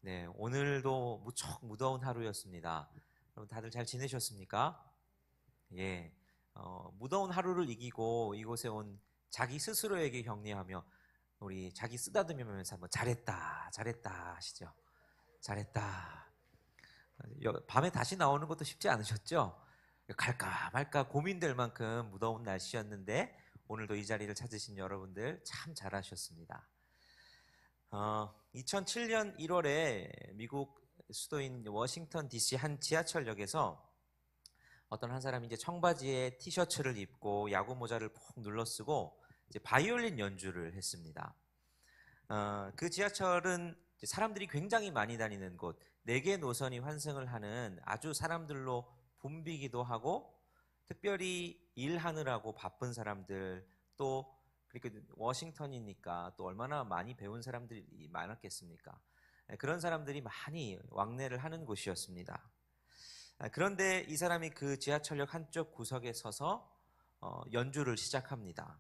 네, 오늘도 무척 무더운 하루였습니다. 여러분 다들 잘 지내셨습니까? 예, 무더운 하루를 이기고 이곳에 온 자기 스스로에게 격려하며 우리 자기 쓰다듬으면서 한번 잘했다, 잘했다 하시죠. 잘했다. 밤에 다시 나오는 것도 쉽지 않으셨죠? 갈까 말까 고민될 만큼 무더운 날씨였는데 오늘도 이 자리를 찾으신 여러분들 참 잘하셨습니다. 2007년 1월에 미국 수도인 워싱턴 DC 한 지하철역에서 어떤 한 사람이 이제 청바지에 티셔츠를 입고 야구 모자를 푹 눌러쓰고 이제 바이올린 연주를 했습니다. 그 지하철은 사람들이 굉장히 많이 다니는 곳, 4개 노선이 환승을 하는 아주 사람들로 붐비기도 하고 특별히 일하느라고 바쁜 사람들 또 그러니까 워싱턴이니까 또 얼마나 많이 배운 사람들이 많았겠습니까? 그런 사람들이 많이 왕래를 하는 곳이었습니다. 그런데 이 사람이 그 지하철역 한쪽 구석에 서서 연주를 시작합니다.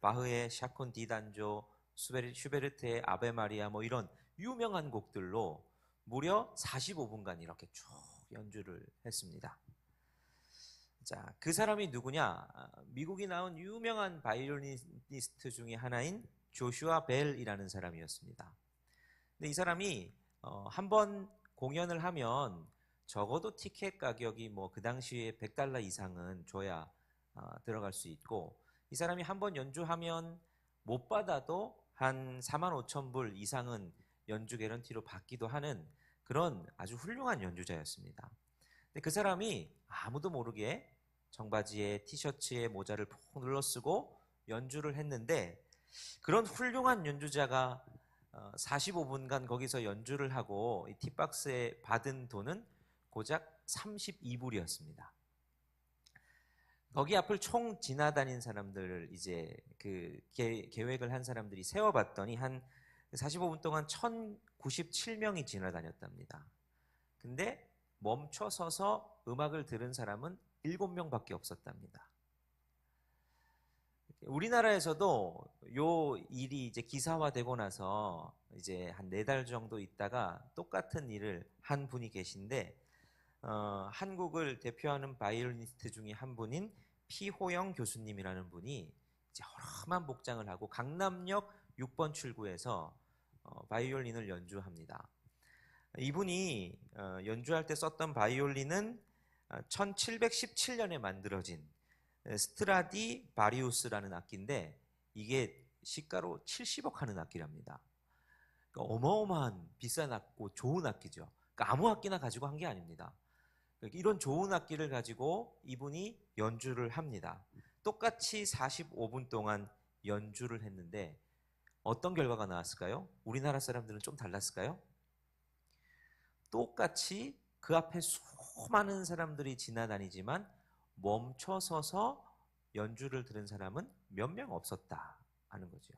바흐의 샤콘 디단조, 슈베르트의 아베 마리아 뭐 이런 유명한 곡들로 무려 45분간 이렇게 쭉 연주를 했습니다. 자, 그 사람이 누구냐? 미국이 나온 유명한 바이올리니스트 중에 하나인 조슈아 벨이라는 사람이었습니다. 근데 이 사람이 한번 공연을 하면 적어도 티켓 가격이 뭐 그 당시에 $100 이상은 줘야 들어갈 수 있고 이 사람이 한번 연주하면 못 받아도 한 45,000불 이상은 연주 개런티로 받기도 하는 그런 아주 훌륭한 연주자였습니다. 근데 그 사람이 아무도 모르게 청바지에 티셔츠에 모자를 푹 눌러쓰고 연주를 했는데 그런 훌륭한 연주자가 45분간 거기서 연주를 하고 이 팁박스에 받은 돈은 고작 32불이었습니다. 거기 앞을 총 지나다닌 사람들을 이제 그 계획을 한 사람들이 세워봤더니 한 45분 동안 1097명이 지나다녔답니다. 근데 멈춰 서서 음악을 들은 사람은 7명밖에 없었답니다. 우리나라에서도 요 일이 이제 기사화되고 나서 이제 한 4달 정도 있다가 똑같은 일을 한 분이 계신데 한국을 대표하는 바이올리니스트 중에 한 분인 피호영 교수님이라는 분이 이제 허름한 복장을 하고 강남역 6번 출구에서 바이올린을 연주합니다. 이분이 연주할 때 썼던 바이올린은 1717년에 만들어진 스트라디 바리우스라는 악기인데 이게 시가로 70억 하는 악기랍니다. 그러니까 어마어마한 비싼 악고 좋은 악기죠. 그러니까 아무 악기나 가지고 한 게 아닙니다. 그러니까 이런 좋은 악기를 가지고 이분이 연주를 합니다. 똑같이 45분 동안 연주를 했는데 어떤 결과가 나왔을까요? 우리나라 사람들은 좀 달랐을까요? 똑같이 그 앞에 수많은 사람들이 지나다니지만 멈춰 서서 연주를 들은 사람은 몇 명 없었다 하는 거죠.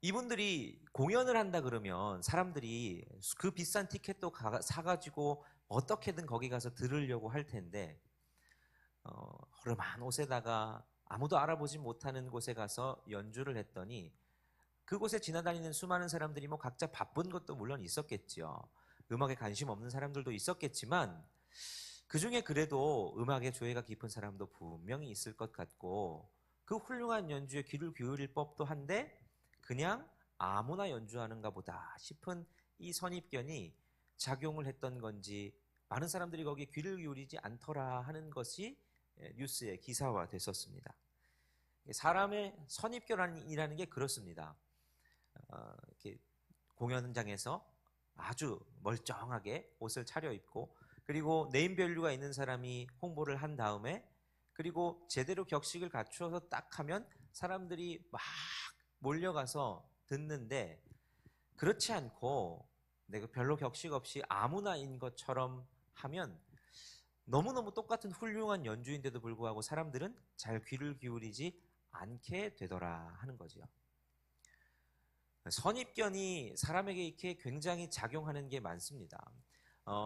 이분들이 공연을 한다 그러면 사람들이 그 비싼 티켓도 사가지고 어떻게든 거기 가서 들으려고 할 텐데 허름한 옷에다가 아무도 알아보지 못하는 곳에 가서 연주를 했더니 그곳에 지나다니는 수많은 사람들이 뭐 각자 바쁜 것도 물론 있었겠죠. 음악에 관심 없는 사람들도 있었겠지만 그 중에 그래도 음악에 조예가 깊은 사람도 분명히 있을 것 같고 그 훌륭한 연주에 귀를 기울일 법도 한데 그냥 아무나 연주하는가 보다 싶은 이 선입견이 작용을 했던 건지 많은 사람들이 거기에 귀를 기울이지 않더라 하는 것이 뉴스에 기사화됐었습니다. 사람의 선입견이라는 게 그렇습니다. 이렇게 공연장에서 아주 멀쩡하게 옷을 차려입고 그리고 네임밸류가 있는 사람이 홍보를 한 다음에 그리고 제대로 격식을 갖추어서 딱 하면 사람들이 막 몰려가서 듣는데 그렇지 않고 내가 별로 격식 없이 아무나인 것처럼 하면 너무너무 똑같은 훌륭한 연주인데도 불구하고 사람들은 잘 귀를 기울이지 않게 되더라 하는 거죠. 선입견이 사람에게 이렇게 굉장히 작용하는 게 많습니다.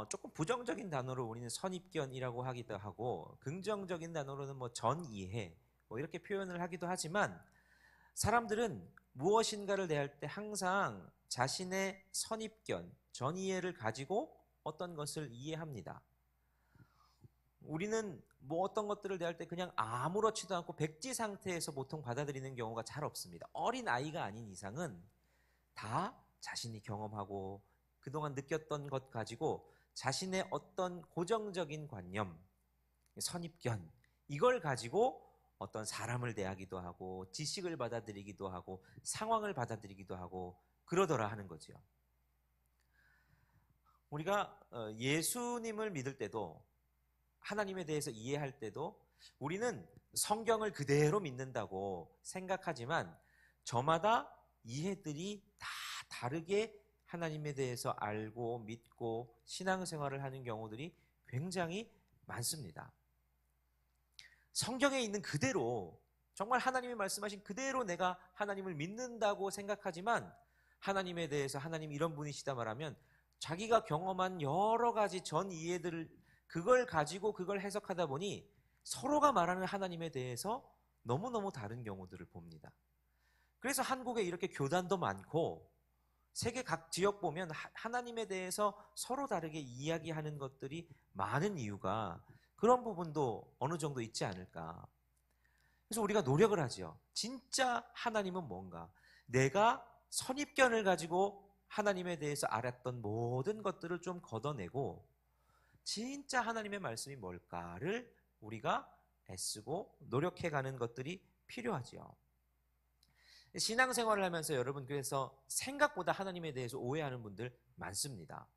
조금 부정적인 단어로 우리는 선입견이라고 하기도 하고 긍정적인 단어로는 뭐 전이해 뭐 이렇게 표현을 하기도 하지만 사람들은 무엇인가를 대할 때 항상 자신의 선입견, 전이해를 가지고 어떤 것을 이해합니다. 우리는 뭐 어떤 것들을 대할 때 그냥 아무렇지도 않고 백지 상태에서 보통 받아들이는 경우가 잘 없습니다. 어린 아이가 아닌 이상은 다 자신이 경험하고 그동안 느꼈던 것 가지고 자신의 어떤 고정적인 관념, 선입견, 이걸 가지고 어떤 사람을 대하기도 하고 지식을 받아들이기도 하고 상황을 받아들이기도 하고 그러더라 하는 거지요. 우리가 예수님을 믿을 때도 하나님에 대해서 이해할 때도 우리는 성경을 그대로 믿는다고 생각하지만 저마다 이해들이 다 다르게 하나님에 대해서 알고 믿고 신앙생활을 하는 경우들이 굉장히 많습니다. 성경에 있는 그대로 정말 하나님이 말씀하신 그대로 내가 하나님을 믿는다고 생각하지만 하나님에 대해서 하나님 이런 분이시다 말하면 자기가 경험한 여러 가지 전 이해들을 그걸 가지고 그걸 해석하다 보니 서로가 말하는 하나님에 대해서 너무너무 다른 경우들을 봅니다. 그래서 한국에 이렇게 교단도 많고 세계 각 지역 보면 하나님에 대해서 서로 다르게 이야기하는 것들이 많은 이유가 그런 부분도 어느 정도 있지 않을까. 그래서 우리가 노력을 하죠. 진짜 하나님은 뭔가? 내가 선입견을 가지고 하나님에 대해서 알았던 모든 것들을 좀 걷어내고 진짜 하나님의 말씀이 뭘까를 우리가 애쓰고 노력해가는 것들이 필요하죠. 신앙생활을 하면서 여러분 그래서 생각보다 하나님에 대해서 오해하는 분들 많습니다.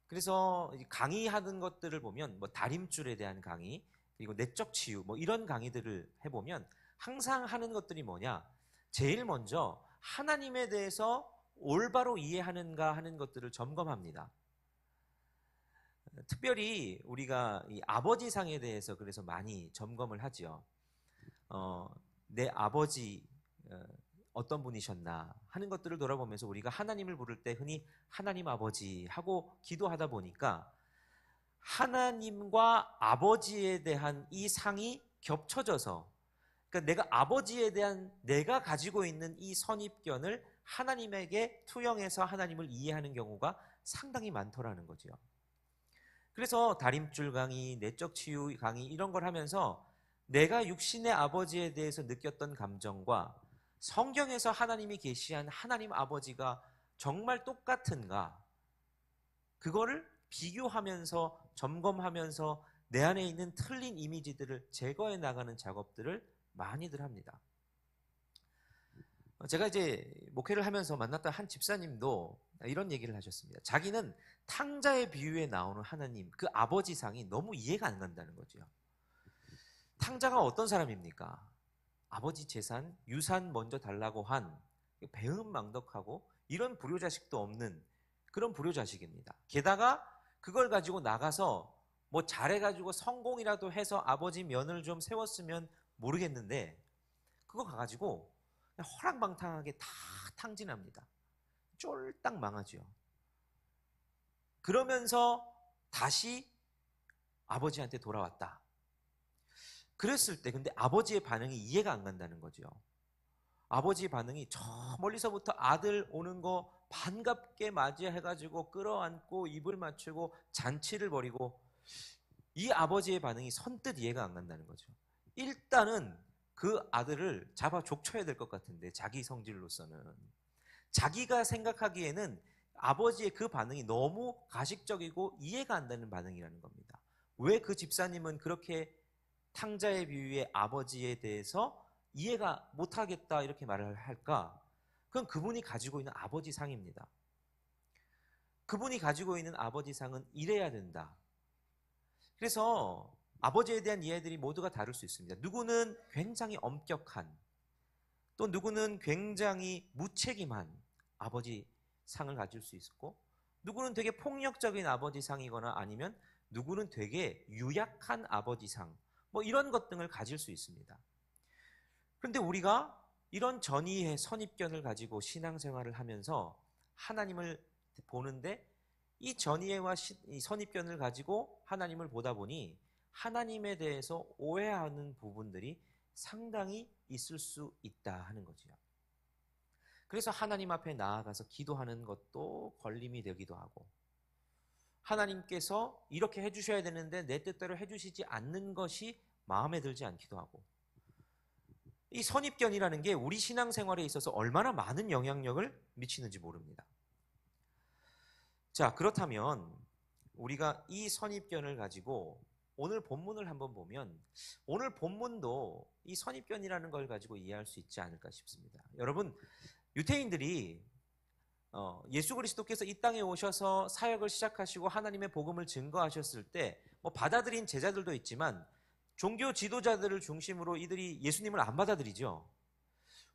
그래서 강의하는 것들을 보면 뭐 다림줄에 대한 강의 그리고 내적 치유 뭐 이런 강의들을 해보면 항상 하는 것들이 뭐냐? 제일 먼저 하나님에 대해서 올바로 이해하는가 하는 것들을 점검합니다. 특별히 우리가 이 아버지상에 대해서 그래서 많이 점검을 하죠. 내 아버지 어떤 분이셨나 하는 것들을 돌아보면서 우리가 하나님을 부를 때 흔히 하나님 아버지 하고 기도하다 보니까 하나님과 아버지에 대한 이 상이 겹쳐져서 그러니까 내가 아버지에 대한 내가 가지고 있는 이 선입견을 하나님에게 투영해서 하나님을 이해하는 경우가 상당히 많더라는 거죠. 그래서 다림줄 강의, 내적 치유 강의 이런 걸 하면서 내가 육신의 아버지에 대해서 느꼈던 감정과 성경에서 하나님이 계시한 하나님 아버지가 정말 똑같은가? 그거를 비교하면서 점검하면서 내 안에 있는 틀린 이미지들을 제거해 나가는 작업들을 많이들 합니다. 제가 이제 목회를 하면서 만났던 한 집사님도 이런 얘기를 하셨습니다. 자기는 탕자의 비유에 나오는 하나님, 그 아버지상이 너무 이해가 안 간다는 거죠. 탕자가 어떤 사람입니까? 아버지 재산, 유산 먼저 달라고 한 배은망덕하고 이런 불효자식도 없는 그런 불효자식입니다. 게다가 그걸 가지고 나가서 뭐 잘해가지고 성공이라도 해서 아버지 면을 좀 세웠으면 모르겠는데 그거 가가지고 그냥 허랑방탕하게 다 탕진합니다. 쫄딱 망하죠. 그러면서 다시 아버지한테 돌아왔다. 그랬을 때 근데 아버지의 반응이 이해가 안 간다는 거죠. 아버지의 반응이 저 멀리서부터 아들 오는 거 반갑게 맞이해가지고 끌어안고 입을 맞추고 잔치를 벌이고 이 아버지의 반응이 선뜻 이해가 안 간다는 거죠. 일단은 그 아들을 잡아 족쳐야 될 것 같은데 자기 성질로서는 자기가 생각하기에는 아버지의 그 반응이 너무 가식적이고 이해가 안 되는 반응이라는 겁니다. 왜 그 집사님은 그렇게 탕자의 비유의 아버지에 대해서 이해가 못하겠다 이렇게 말을 할까? 그건 그분이 가지고 있는 아버지상입니다. 그분이 가지고 있는 아버지상은 이래야 된다. 그래서 아버지에 대한 이해들이 모두가 다를 수 있습니다. 누구는 굉장히 엄격한 또 누구는 굉장히 무책임한 아버지 상을 가질 수 있고 누구는 되게 폭력적인 아버지 상이거나 아니면 누구는 되게 유약한 아버지 상 뭐 이런 것 등을 가질 수 있습니다. 그런데 우리가 이런 전이의 선입견을 가지고 신앙생활을 하면서 하나님을 보는데 이 전이해와 이 선입견을 가지고 하나님을 보다 보니 하나님에 대해서 오해하는 부분들이 상당히 있을 수 있다 하는 거지요. 그래서 하나님 앞에 나아가서 기도하는 것도 걸림이 되기도 하고, 하나님께서 이렇게 해주셔야 되는데 내 뜻대로 해주시지 않는 것이 마음에 들지 않기도 하고, 이 선입견이라는 게 우리 신앙생활에 있어서 얼마나 많은 영향력을 미치는지 모릅니다. 자, 그렇다면 우리가 이 선입견을 가지고 오늘 본문을 한번 보면, 오늘 본문도 이 선입견이라는 걸 가지고 이해할 수 있지 않을까 싶습니다. 여러분, 유대인들이 예수 그리스도께서 이 땅에 오셔서 사역을 시작하시고 하나님의 복음을 증거하셨을 때 받아들인 제자들도 있지만, 종교 지도자들을 중심으로 이들이 예수님을 안 받아들이죠.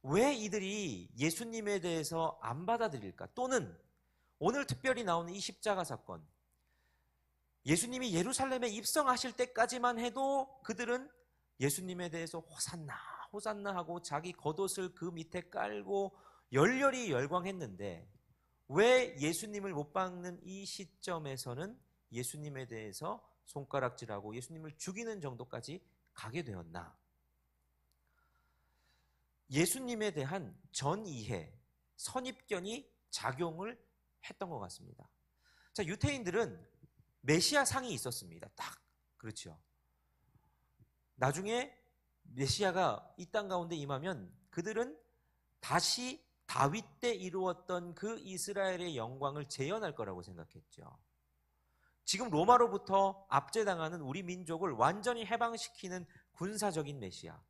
왜 이들이 예수님에 대해서 안 받아들일까? 또는 오늘 특별히 나오는 이 십자가 사건, 예수님이 예루살렘에 입성하실 때까지만 해도 그들은 예수님에 대해서 호산나 호산나 하고 자기 겉옷을 그 밑에 깔고 열렬히 열광했는데, 왜 예수님을 못 박는 이 시점에서는 예수님에 대해서 손가락질하고 예수님을 죽이는 정도까지 가게 되었나? 예수님에 대한 전이해, 선입견이 작용을 했던 것 같습니다. 자, 유대인들은 메시아 상이 있었습니다. 딱 그렇죠. 나중에 메시아가 이 땅 가운데 임하면 그들은 다시 다윗 때 이루었던 그 이스라엘의 영광을 재현할 거라고 생각했죠. 지금 로마로부터 압제당하는 우리 민족을 완전히 해방시키는 군사적인 메시아,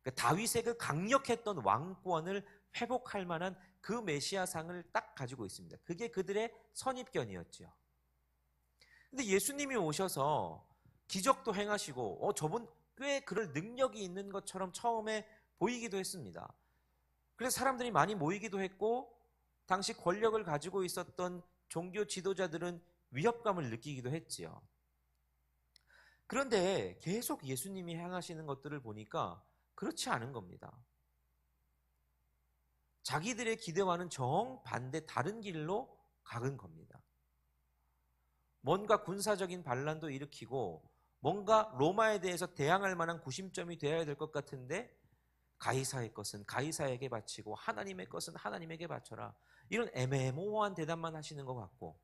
그러니까 다윗의 그 강력했던 왕권을 회복할 만한 그 메시아상을 딱 가지고 있습니다. 그게 그들의 선입견이었죠. 근데 예수님이 오셔서 기적도 행하시고 저분 꽤 그럴 능력이 있는 것처럼 처음에 보이기도 했습니다. 그래서 사람들이 많이 모이기도 했고, 당시 권력을 가지고 있었던 종교 지도자들은 위협감을 느끼기도 했지요. 그런데 계속 예수님이 행하시는 것들을 보니까 그렇지 않은 겁니다. 자기들의 기대와는 정반대 다른 길로 가는 겁니다. 뭔가 군사적인 반란도 일으키고 뭔가 로마에 대해서 대항할 만한 구심점이 되어야 될 것 같은데, 가이사의 것은 가이사에게 바치고 하나님의 것은 하나님에게 바쳐라, 이런 애매모호한 대답만 하시는 것 같고,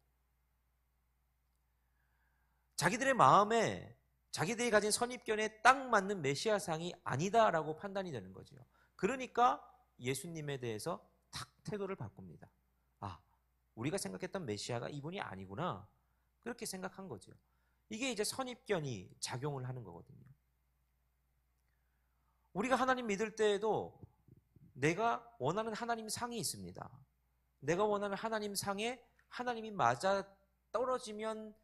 자기들의 마음에 자기들이 가진 선입견에 딱 맞는 메시아상이 아니다라고 판단이 되는 거죠. 그러니까 예수님에 대해서 탁 태도를 바꿉니다. 아, 우리가 생각했던 메시아가 이분이 아니구나, 그렇게 생각한 거죠. 이게 이제 선입견이 작용을 하는 거거든요. 우리가 하나님 믿을 때에도 내가 원하는 하나님 상이 있습니다. 내가 원하는 하나님 상에 하나님이 맞아 떨어지면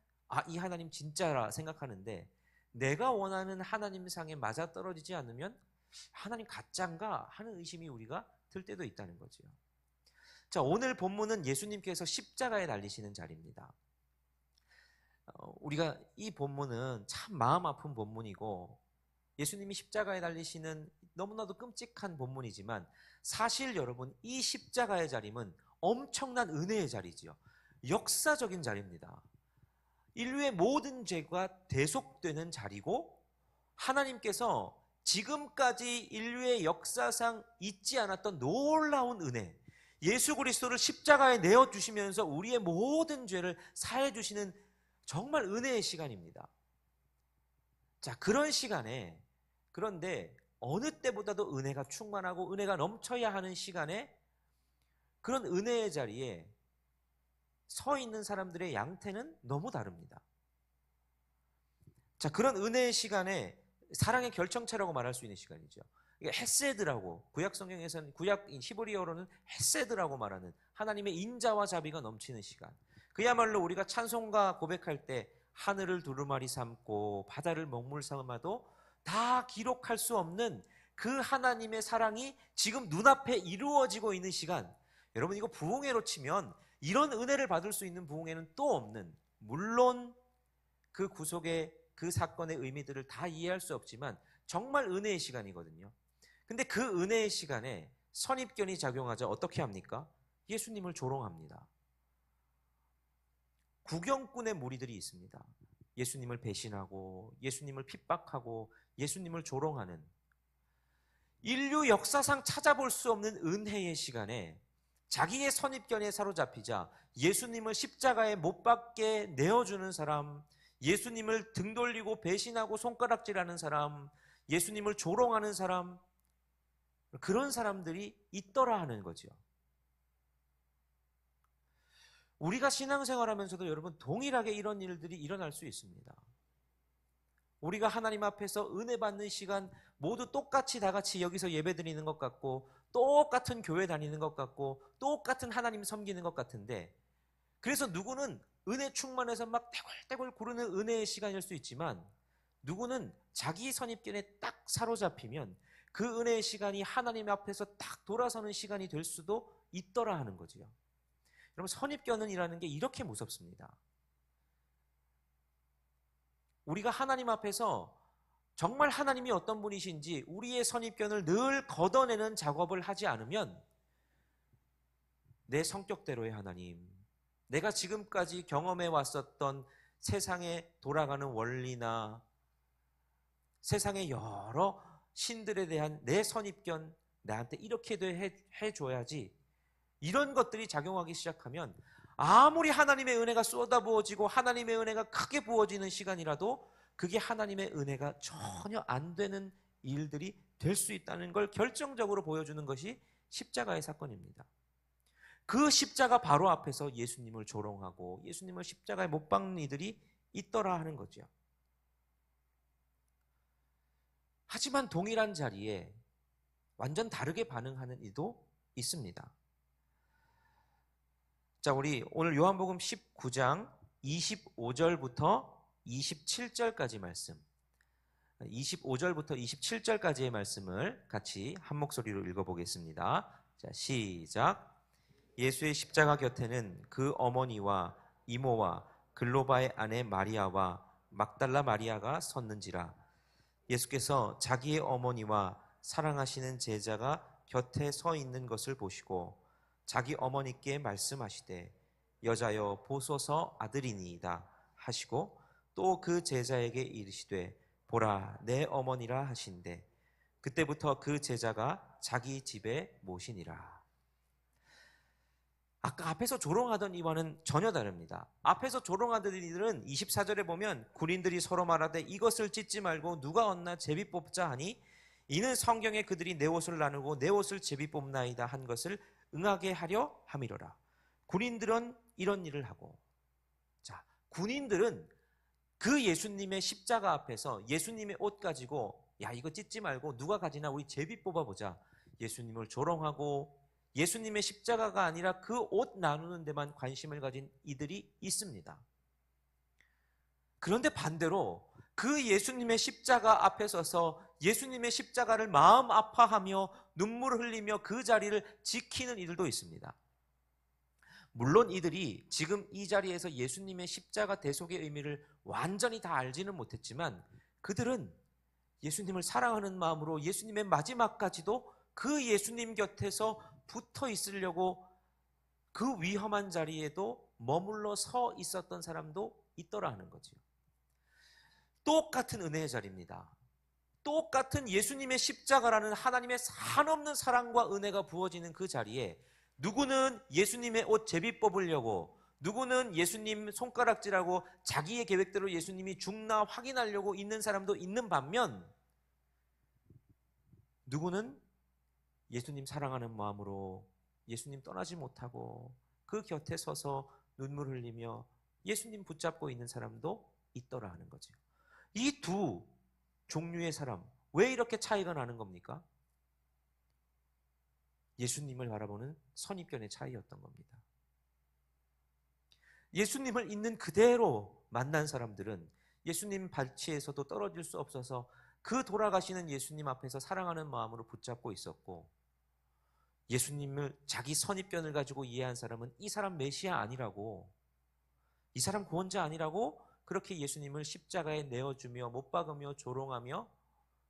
이 하나님 진짜라 생각하는데, 내가 원하는 하나님 상에 맞아 떨어지지 않으면 하나님 가짜인가 하는 의심이 우리가 들 때도 있다는 거죠. 자, 오늘 본문은 예수님께서 십자가에 달리시는 자리입니다. 우리가 이 본문은 참 마음 아픈 본문이고, 예수님이 십자가에 달리시는 너무나도 끔찍한 본문이지만, 사실 여러분, 이 십자가의 자림은 엄청난 은혜의 자리지요. 역사적인 자리입니다. 인류의 모든 죄가 대속되는 자리고, 하나님께서 지금까지 인류의 역사상 잊지 않았던 놀라운 은혜, 예수 그리스도를 십자가에 내어주시면서 우리의 모든 죄를 사해 주시는 정말 은혜의 시간입니다. 자, 그런 시간에, 그런데 어느 때보다도 은혜가 충만하고 은혜가 넘쳐야 하는 시간에, 그런 은혜의 자리에 서 있는 사람들의 양태는 너무 다릅니다. 자, 그런 은혜의 시간에 사랑의 결정체라고 말할 수 있는 시간이죠. 이게 헤세드라고, 구약 성경에서는, 구약 히브리어로는 헤세드라고 말하는 하나님의 인자와 자비가 넘치는 시간. 그야말로 우리가 찬송가 고백할 때 하늘을 두루마리 삼고 바다를 먹물 삼아도 다 기록할 수 없는 그 하나님의 사랑이 지금 눈앞에 이루어지고 있는 시간. 여러분, 이거 부흥회로 치면 이런 은혜를 받을 수 있는 부흥회는 또 없는, 물론 그 구속의 그 사건의 의미들을 다 이해할 수 없지만 정말 은혜의 시간이거든요. 근데 그 은혜의 시간에 선입견이 작용하자 어떻게 합니까? 예수님을 조롱합니다. 구경꾼의 무리들이 있습니다. 예수님을 배신하고 예수님을 핍박하고 예수님을 조롱하는. 인류 역사상 찾아볼 수 없는 은혜의 시간에 자기의 선입견에 사로잡히자 예수님을 십자가에 못 박게 내어주는 사람, 예수님을 등 돌리고 배신하고 손가락질하는 사람, 예수님을 조롱하는 사람, 그런 사람들이 있더라 하는 거죠. 우리가 신앙생활하면서도 여러분 동일하게 이런 일들이 일어날 수 있습니다. 우리가 하나님 앞에서 은혜 받는 시간 모두 똑같이 다 같이 여기서 예배 드리는 것 같고, 똑같은 교회 다니는 것 같고, 똑같은 하나님 섬기는 것 같은데, 그래서 누구는 은혜 충만해서 막 떼굴떼굴 구르는 은혜의 시간일 수 있지만, 누구는 자기 선입견에 딱 사로잡히면 그 은혜의 시간이 하나님 앞에서 딱 돌아서는 시간이 될 수도 있더라 하는 거지요. 여러분, 선입견이라는 게 이렇게 무섭습니다. 우리가 하나님 앞에서 정말 하나님이 어떤 분이신지 우리의 선입견을 늘 걷어내는 작업을 하지 않으면 내 성격대로의 하나님, 내가 지금까지 경험해 왔었던 세상에 돌아가는 원리나 세상의 여러 신들에 대한 내 선입견, 나한테 이렇게 해줘야지, 이런 것들이 작용하기 시작하면 아무리 하나님의 은혜가 쏟아부어지고 하나님의 은혜가 크게 부어지는 시간이라도 그게 하나님의 은혜가 전혀 안 되는 일들이 될 수 있다는 걸 결정적으로 보여주는 것이 십자가의 사건입니다. 그 십자가 바로 앞에서 예수님을 조롱하고 예수님을 십자가에 못 박는 이들이 있더라 하는 거죠. 하지만 동일한 자리에 완전 다르게 반응하는 이도 있습니다. 자, 우리 오늘 요한복음 19장 25절부터 27절까지 말씀, 25절부터 27절까지의 말씀을 같이 한 목소리로 읽어보겠습니다. 자, 시작. 예수의 십자가 곁에는 그 어머니와 이모와 글로바의 아내 마리아와 막달라 마리아가 섰는지라. 예수께서 자기의 어머니와 사랑하시는 제자가 곁에 서 있는 것을 보시고 자기 어머니께 말씀하시되 여자여 보소서 아들이니이다 하시고 또 그 제자에게 이르시되 보라 내 어머니라 하신대 그때부터 그 제자가 자기 집에 모시니라. 아까 앞에서 조롱하던 이와는 전혀 다릅니다. 앞에서 조롱하던 이들은 24절에 보면 군인들이 서로 말하되 이것을 찢지 말고 누가 얻나 제비 뽑자 하니 이는 성경에 그들이 내 옷을 나누고 내 옷을 제비 뽑나이다 한 것을 응하게 하려 함이로라. 군인들은 이런 일을 하고, 자, 군인들은 그 예수님의 십자가 앞에서 예수님의 옷 가지고 야 이거 찢지 말고 누가 가지나 우리 제비 뽑아보자, 예수님을 조롱하고 예수님의 십자가가 아니라 그 옷 나누는 데만 관심을 가진 이들이 있습니다. 그런데 반대로 그 예수님의 십자가 앞에 서서 예수님의 십자가를 마음 아파하며 눈물을 흘리며 그 자리를 지키는 이들도 있습니다. 물론 이들이 지금 이 자리에서 예수님의 십자가 대속의 의미를 완전히 다 알지는 못했지만 그들은 예수님을 사랑하는 마음으로 예수님의 마지막까지도 그 예수님 곁에서 붙어 있으려고 그 위험한 자리에도 머물러 서 있었던 사람도 있더라 하는 거죠. 똑같은 은혜의 자리입니다. 똑같은 예수님의 십자가라는 하나님의 한없는 사랑과 은혜가 부어지는 그 자리에 누구는 예수님의 옷 제비 뽑으려고, 누구는 예수님 손가락질하고 자기의 계획대로 예수님이 죽나 확인하려고 있는 사람도 있는 반면 누구는 예수님 사랑하는 마음으로 예수님 떠나지 못하고 그 곁에 서서 눈물 흘리며 예수님 붙잡고 있는 사람도 있더라 하는 거죠. 이 두 종류의 사람, 왜 이렇게 차이가 나는 겁니까? 예수님을 바라보는 선입견의 차이였던 겁니다. 예수님을 있는 그대로 만난 사람들은 예수님 발치에서도 떨어질 수 없어서 그 돌아가시는 예수님 앞에서 사랑하는 마음으로 붙잡고 있었고, 예수님을 자기 선입견을 가지고 이해한 사람은 이 사람 메시아 아니라고, 이 사람 구원자 아니라고 그렇게 예수님을 십자가에 내어주며 못 박으며 조롱하며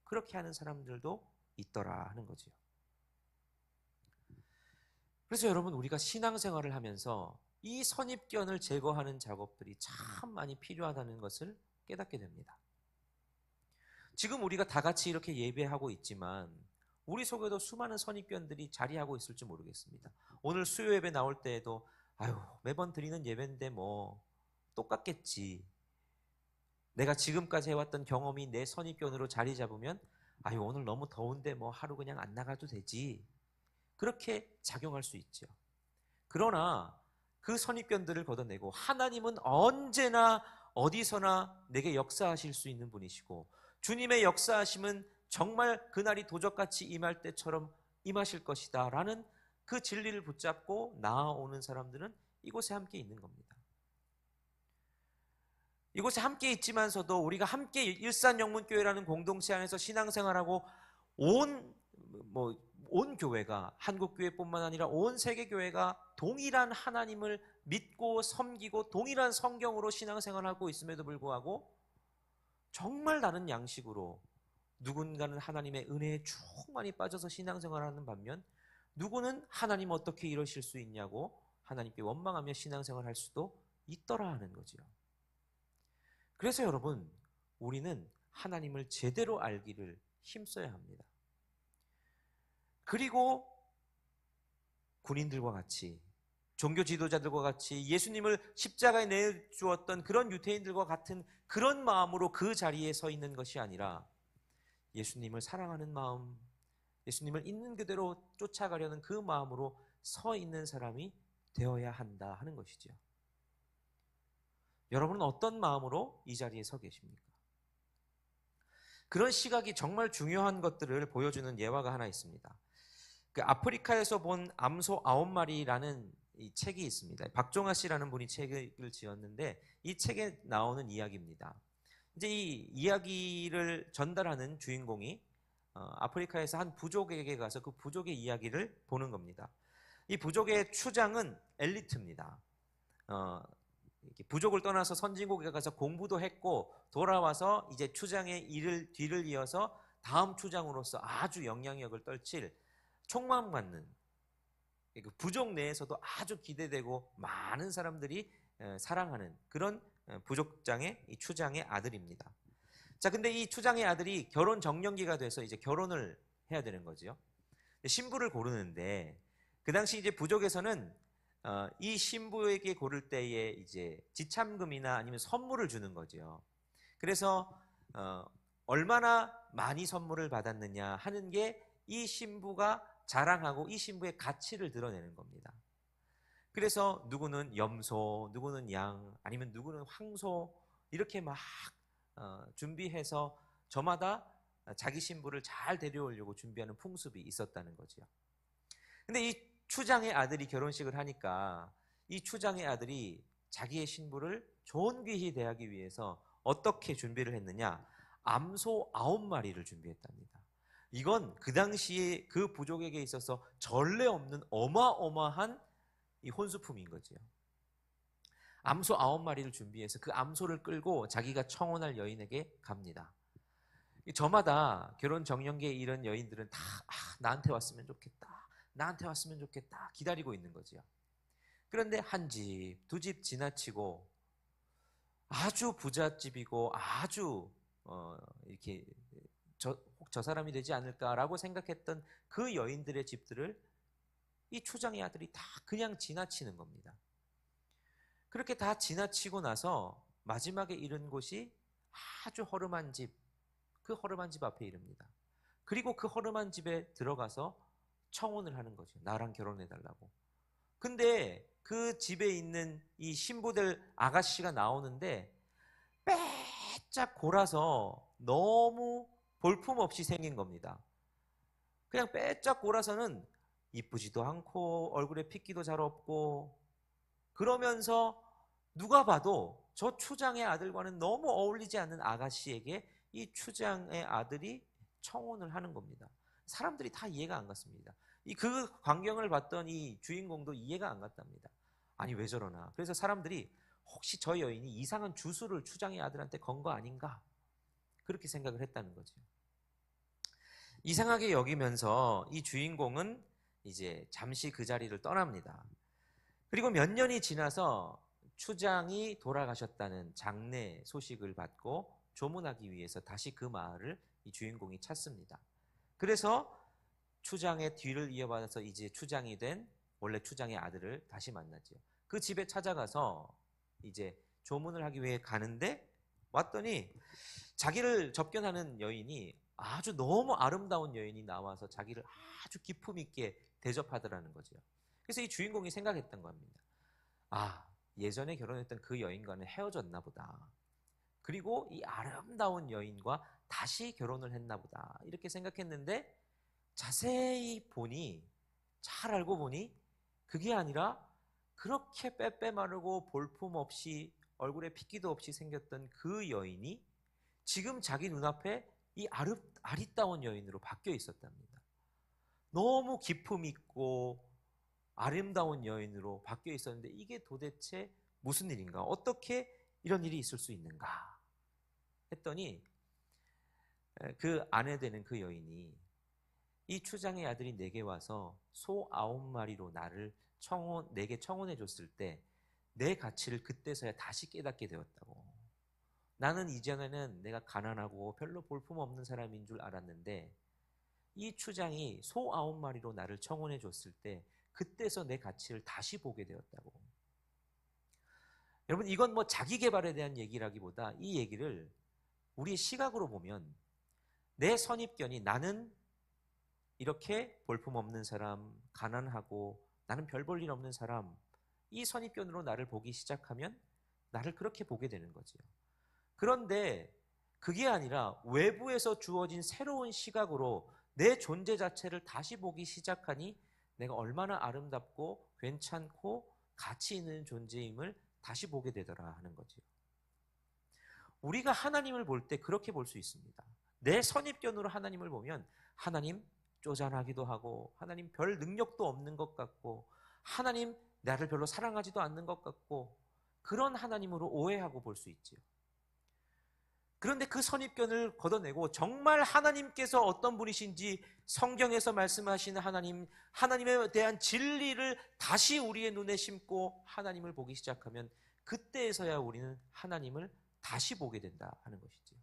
그렇게 하는 사람들도 있더라 하는 거지요. 그래서 여러분, 우리가 신앙생활을 하면서 이 선입견을 제거하는 작업들이 참 많이 필요하다는 것을 깨닫게 됩니다. 지금 우리가 다 같이 이렇게 예배하고 있지만 우리 속에도 수많은 선입견들이 자리하고 있을지 모르겠습니다. 오늘 수요 예배 나올 때에도 아유, 매번 드리는 예배인데 뭐 똑같겠지. 내가 지금까지 해왔던 경험이 내 선입견으로 자리 잡으면 아유, 오늘 너무 더운데 뭐 하루 그냥 안 나가도 되지. 그렇게 작용할 수 있죠. 그러나 그 선입견들을 걷어내고 하나님은 언제나 어디서나 내게 역사하실 수 있는 분이시고, 주님의 역사하심은 정말 그날이 도적같이 임할 때처럼 임하실 것이다 라는 그 진리를 붙잡고 나아오는 사람들은 이곳에 함께 있는 겁니다. 이곳에 함께 있지만서도 우리가 함께 일산영문교회라는 공동체 안에서 신앙생활하고 온 교회가, 한국교회뿐만 아니라 온 세계교회가 동일한 하나님을 믿고 섬기고 동일한 성경으로 신앙생활하고 있음에도 불구하고 정말 다른 양식으로 누군가는 하나님의 은혜에 충만히 빠져서 신앙생활하는 반면 누구는 하나님 어떻게 이러실 수 있냐고 하나님께 원망하며 신앙생활할 수도 있더라 하는 거죠. 그래서 여러분, 우리는 하나님을 제대로 알기를 힘써야 합니다. 그리고 군인들과 같이, 종교 지도자들과 같이 예수님을 십자가에 내주었던 그런 유대인들과 같은 그런 마음으로 그 자리에 서 있는 것이 아니라 예수님을 사랑하는 마음, 예수님을 있는 그대로 쫓아가려는 그 마음으로 서 있는 사람이 되어야 한다 하는 것이죠. 여러분은 어떤 마음으로 이 자리에 서 계십니까? 그런 시각이 정말 중요한 것들을 보여주는 예화가 하나 있습니다. 그 아프리카에서 본 암소 9마리라는 이 책이 있습니다. 박종하 씨라는 분이 책을 지었는데 이 책에 나오는 이야기입니다. 이제 이 이야기를 전달하는 주인공이 아프리카에서 한 부족에게 가서 그 부족의 이야기를 보는 겁니다. 이 부족의 추장은 엘리트입니다. 부족을 떠나서 선진국에 가서 공부도 했고 돌아와서 이제 추장의 뒤를 이어서 다음 추장으로서 아주 영향력을 떨칠 총망 받는, 부족 내에서도 아주 기대되고 많은 사람들이 사랑하는 그런 부족장의 이 추장의 아들입니다. 자, 근데 이 추장의 아들이 결혼 정년기가 돼서 이제 결혼을 해야 되는 거죠. 신부를 고르는데 그 당시 이제 부족에서는 이 신부에게 고를 때에 이제 지참금이나 아니면 선물을 주는 거죠. 그래서 얼마나 많이 선물을 받았느냐 하는 게 이 신부가 자랑하고 이 신부의 가치를 드러내는 겁니다. 그래서 누구는 염소, 누구는 양, 아니면 누구는 황소 이렇게 막 준비해서 저마다 자기 신부를 잘 데려오려고 준비하는 풍습이 있었다는 거죠. 근데 이 추장의 아들이 결혼식을 하니까 이 추장의 아들이 자기의 신부를 존귀히 대하기 위해서 어떻게 준비를 했느냐? 암소 9마리를 준비했답니다. 이건 그 당시에 그 부족에게 있어서 전례 없는 어마어마한 이 혼수품인 거죠. 암소 9마리를 준비해서 그 암소를 끌고 자기가 청혼할 여인에게 갑니다. 저마다 결혼 정년기에 이런 여인들은 다 나한테 왔으면 좋겠다, 나한테 왔으면 좋겠다 기다리고 있는 거죠. 그런데 한 집, 두 집 지나치고 아주 부잣집이고 아주 이렇게 저 사람이 되지 않을까라고 생각했던 그 여인들의 집들을 이 추장의 아들이 다 그냥 지나치는 겁니다. 그렇게 다 지나치고 나서 마지막에 이른 곳이 아주 허름한 집, 그 허름한 집 앞에 이릅니다. 그리고 그 허름한 집에 들어가서 청혼을 하는 거죠. 나랑 결혼해달라고. 근데 그 집에 있는 이 신부들 아가씨가 나오는데 빼짝 골아서 너무 볼품없이 생긴 겁니다. 그냥 빼짝 골아서는 이쁘지도 않고 얼굴에 핏기도 잘 없고, 그러면서 누가 봐도 저 추장의 아들과는 너무 어울리지 않는 아가씨에게 이 추장의 아들이 청혼을 하는 겁니다. 사람들이 다 이해가 안 갔습니다. 그 광경을 봤던 이 주인공도 이해가 안 갔답니다. 아니 왜 저러나. 그래서 사람들이 혹시 저 여인이 이상한 주술을 추장의 아들한테 건 거 아닌가, 그렇게 생각을 했다는 거죠. 이상하게 여기면서 이 주인공은 이제 잠시 그 자리를 떠납니다. 그리고 몇 년이 지나서 추장이 돌아가셨다는 장례 소식을 받고 조문하기 위해서 다시 그 마을을 이 주인공이 찾습니다. 그래서 추장의 뒤를 이어받아서 이제 추장이 된 원래 추장의 아들을 다시 만나죠. 그 집에 찾아가서 이제 조문을 하기 위해 가는데 왔더니 자기를 접견하는 여인이 아주 너무 아름다운 여인이 나와서 자기를 아주 기품 있게 대접하더라는 거죠. 그래서 이 주인공이 생각했던 겁니다. 아, 예전에 결혼했던 그 여인과는 헤어졌나 보다. 그리고 이 아름다운 여인과 다시 결혼을 했나 보다. 이렇게 생각했는데 자세히 보니, 잘 알고 보니 그게 아니라 그렇게 빼빼마르고 볼품없이 얼굴에 핏기도 없이 생겼던 그 여인이 지금 자기 눈앞에 이 아리따운 여인으로 바뀌어 있었답니다. 너무 기품 있고 아름다운 여인으로 바뀌어 있었는데 이게 도대체 무슨 일인가? 어떻게 이런 일이 있을 수 있는가? 했더니 그 아내 되는 그 여인이 이 추장의 아들이 내게 와서 소 9마리로 내게 청혼해 줬을 때 내 가치를 그때서야 다시 깨닫게 되었다고. 나는 이전에는 내가 가난하고 별로 볼품없는 사람인 줄 알았는데 이 추장이 소 9마리로 나를 청혼해 줬을 때 그때서 내 가치를 다시 보게 되었다고. 여러분, 이건 뭐 자기 개발에 대한 얘기라기보다 이 얘기를 우리의 시각으로 보면 내 선입견이 나는 이렇게 볼품없는 사람, 가난하고 나는 별 볼 일 없는 사람, 이 선입견으로 나를 보기 시작하면 나를 그렇게 보게 되는 거지요. 그런데 그게 아니라 외부에서 주어진 새로운 시각으로 내 존재 자체를 다시 보기 시작하니 내가 얼마나 아름답고 괜찮고 가치 있는 존재임을 다시 보게 되더라 하는 거지요. 우리가 하나님을 볼 때 그렇게 볼 수 있습니다. 내 선입견으로 하나님을 보면 하나님 쪼잔하기도 하고 하나님 별 능력도 없는 것 같고 하나님 나를 별로 사랑하지도 않는 것 같고 그런 하나님으로 오해하고 볼 수 있지요. 그런데 그 선입견을 걷어내고 정말 하나님께서 어떤 분이신지 성경에서 말씀하시는 하나님에 대한 진리를 다시 우리의 눈에 심고 하나님을 보기 시작하면 그때에서야 우리는 하나님을 다시 보게 된다 하는 것이지요.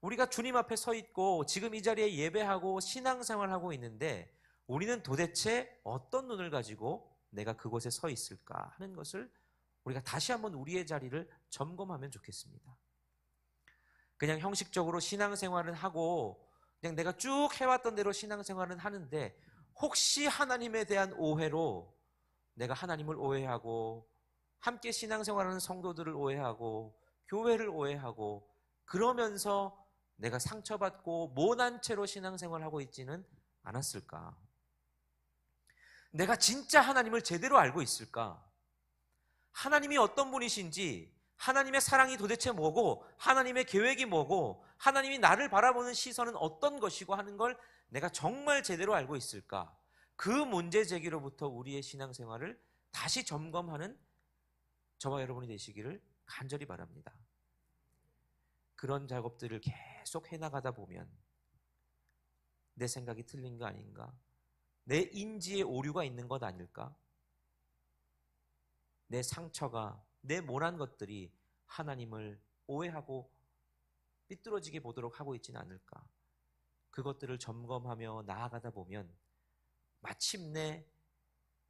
우리가 주님 앞에 서 있고 지금 이 자리에 예배하고 신앙생활하고 있는데 우리는 도대체 어떤 눈을 가지고 내가 그곳에 서 있을까 하는 것을 우리가 다시 한번 우리의 자리를 점검하면 좋겠습니다. 그냥 형식적으로 신앙생활은 하고 그냥 내가 쭉 해왔던 대로 신앙생활은 하는데 혹시 하나님에 대한 오해로 내가 하나님을 오해하고 함께 신앙생활하는 성도들을 오해하고 교회를 오해하고 그러면서 내가 상처받고 모난 채로 신앙생활하고 있지는 않았을까? 내가 진짜 하나님을 제대로 알고 있을까? 하나님이 어떤 분이신지, 하나님의 사랑이 도대체 뭐고, 하나님의 계획이 뭐고, 하나님이 나를 바라보는 시선은 어떤 것이고 하는 걸 내가 정말 제대로 알고 있을까? 그 문제 제기로부터 우리의 신앙생활을 다시 점검하는 저와 여러분이 되시기를 간절히 바랍니다. 그런 작업들을 계속 해나가다 보면 내 생각이 틀린 거 아닌가? 내 인지에 오류가 있는 것 아닐까? 내 상처가, 내 모난 것들이 하나님을 오해하고 삐뚤어지게 보도록 하고 있지는 않을까? 그것들을 점검하며 나아가다 보면 마침내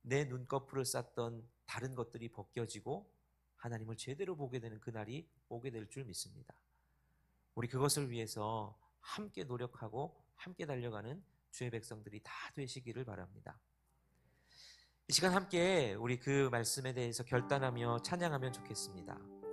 내 눈꺼풀을 쌌던 다른 것들이 벗겨지고 하나님을 제대로 보게 되는 그날이 오게 될 줄 믿습니다. 우리 그것을 위해서 함께 노력하고 함께 달려가는 주의 백성들이 다 되시기를 바랍니다. 이 시간 함께 우리 그 말씀에 대해서 결단하며 찬양하면 좋겠습니다.